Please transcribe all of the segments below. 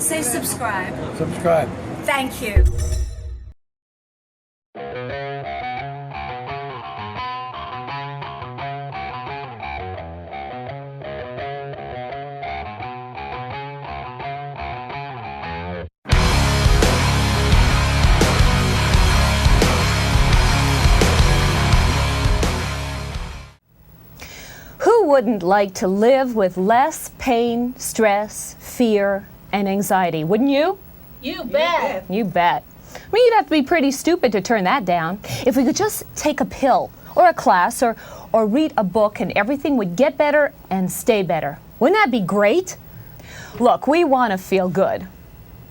Say subscribe. Subscribe. Thank you. Who wouldn't like to live with less pain, stress, fear, and anxiety? Wouldn't you? You bet. You bet. I mean, you'd have to be pretty stupid to turn that down. If we could just take a pill or a class or read a book and everything would get better and stay better. Wouldn't that be great? Look, we want to feel good.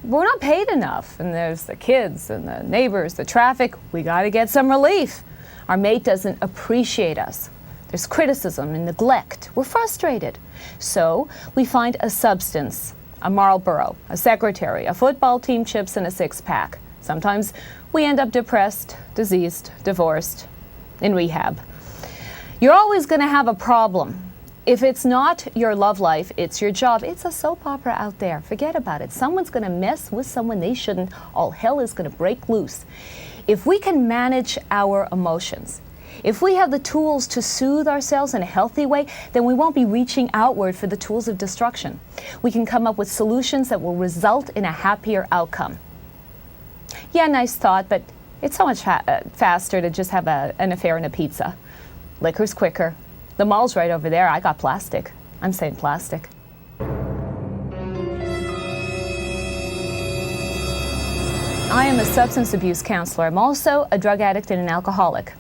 We're not paid enough. And there's the kids and the neighbors, the traffic. We got to get some relief. Our mate doesn't appreciate us. There's criticism and neglect. We're frustrated. So we find a substance, a Marlboro, a secretary, a football team chips, and a six-pack. Sometimes we end up depressed, diseased, divorced, in rehab. You're always going to have a problem. If it's not your love life, it's your job. It's a soap opera out there. Forget about it. Someone's going to mess with someone they shouldn't. All hell is going to break loose. If we can manage our emotions, if we have the tools to soothe ourselves in a healthy way, then we won't be reaching outward for the tools of destruction. We can come up with solutions that will result in a happier outcome. Yeah, nice thought, but it's so much faster to just have an affair and a pizza. Liquor's quicker. The mall's right over there. I got plastic. I'm saying plastic. I am a substance abuse counselor. I'm also a drug addict and an alcoholic,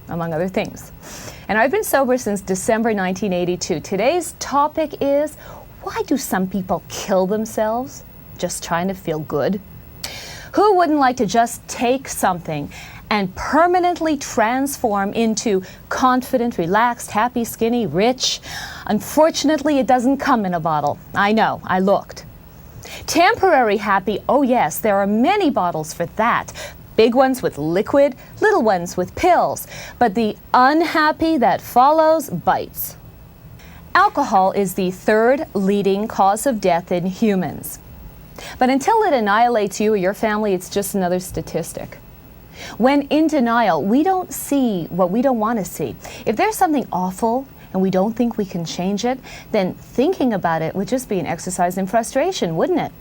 among other things. And I've been sober since December 1982. Today's topic is, why do some people kill themselves just trying to feel good? Who wouldn't like to just take something and permanently transform into confident, relaxed, happy, skinny, rich? Unfortunately, it doesn't come in a bottle. I know, I looked. Temporary happy, oh yes, there are many bottles for that. Big ones with liquid, little ones with pills. But the unhappy that follows bites. Alcohol is the third leading cause of death in humans. But until it annihilates you or your family, it's just another statistic. When in denial, we don't see what we don't want to see. If there's something awful and we don't think we can change it, then thinking about it would just be an exercise in frustration, wouldn't it?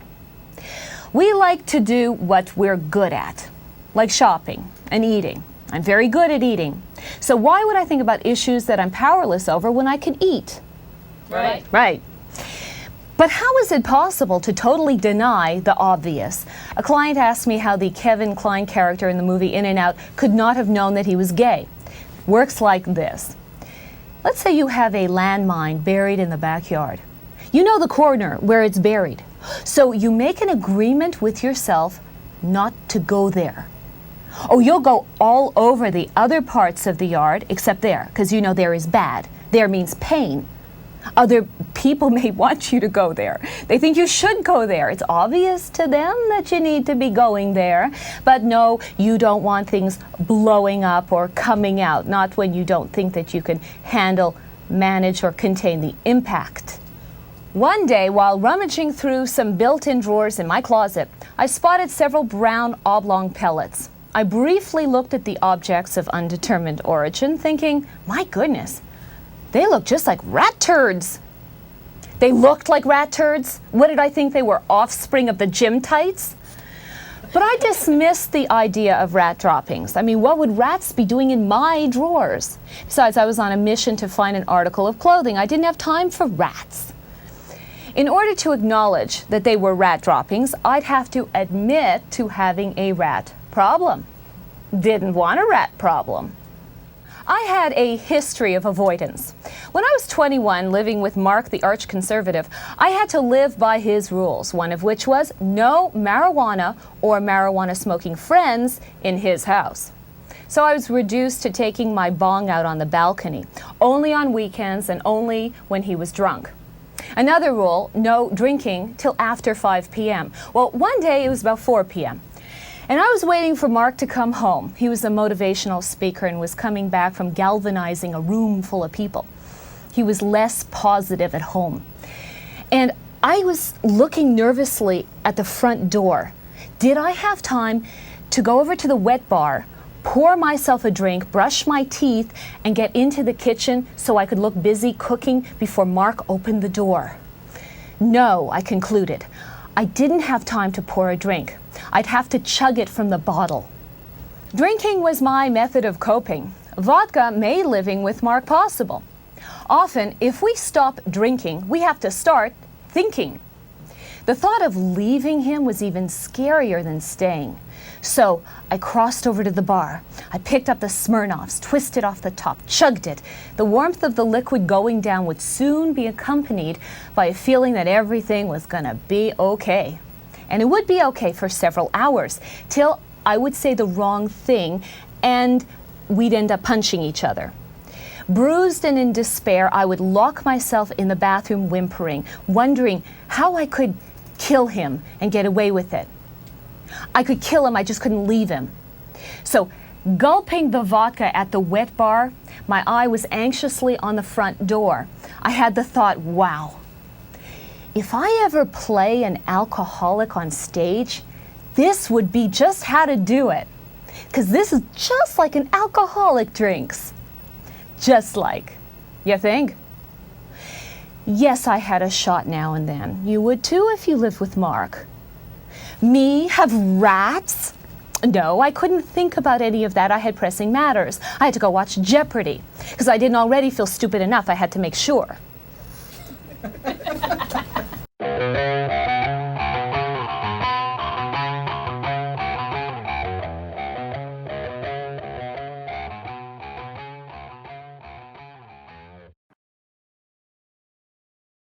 We like to do what we're good at, like shopping and eating. I'm very good at eating. So why would I think about issues that I'm powerless over when I can eat? Right. Right. But how is it possible to totally deny the obvious? A client asked me how the Kevin Kline character in the movie In and Out could not have known that he was gay. Works like this. Let's say you have a landmine buried in the backyard. You know the corner where it's buried. So you make an agreement with yourself not to go there. Oh, you'll go all over the other parts of the yard except there, because you know there is bad. There means pain. Other people may want you to go there. They think you should go there. It's obvious to them that you need to be going there. But no, you don't want things blowing up or coming out, not when you don't think that you can handle, manage, or contain the impact. One day, while rummaging through some built-in drawers in my closet, I spotted several brown oblong pellets. I briefly looked at the objects of undetermined origin, thinking, my goodness, they look just like rat turds. They looked like rat turds? What did I think they were, offspring of the gym tights? But I dismissed the idea of rat droppings. I mean, what would rats be doing in my drawers? Besides, I was on a mission to find an article of clothing. I didn't have time for rats. In order to acknowledge that they were rat droppings, I'd have to admit to having a rat problem. Didn't want a rat problem. I had a history of avoidance. When I was 21, living with Mark, the arch-conservative, I had to live by his rules, one of which was no marijuana or marijuana-smoking friends in his house. So I was reduced to taking my bong out on the balcony, only on weekends and only when he was drunk. Another rule, no drinking till after 5 p.m. Well, one day it was about 4 p.m. And I was waiting for Mark to come home. He was a motivational speaker and was coming back from galvanizing a room full of people. He was less positive at home. And I was looking nervously at the front door. Did I have time to go over to the wet bar, pour myself a drink, brush my teeth, and get into the kitchen so I could look busy cooking before Mark opened the door? No, I concluded. I didn't have time to pour a drink. I'd have to chug it from the bottle. Drinking was my method of coping. Vodka made living with Mark possible. Often, if we stop drinking, we have to start thinking. The thought of leaving him was even scarier than staying. So I crossed over to the bar. I picked up the Smirnoffs, twisted off the top, chugged it. The warmth of the liquid going down would soon be accompanied by a feeling that everything was gonna be okay. And it would be okay for several hours, till I would say the wrong thing and we'd end up punching each other. Bruised and in despair, I would lock myself in the bathroom whimpering, wondering how I could kill him and get away with it. I could kill him, I just couldn't leave him. So, gulping the vodka at the wet bar, my eye was anxiously on the front door. I had the thought, wow, if I ever play an alcoholic on stage, this would be just how to do it. Because this is just like an alcoholic drinks. Just like. You think? Yes, I had a shot now and then. You would too if you lived with Mark. Me have rats? No, I couldn't think about any of that. I had pressing matters. I had to go watch Jeopardy. Because I didn't already feel stupid enough, I had to make sure.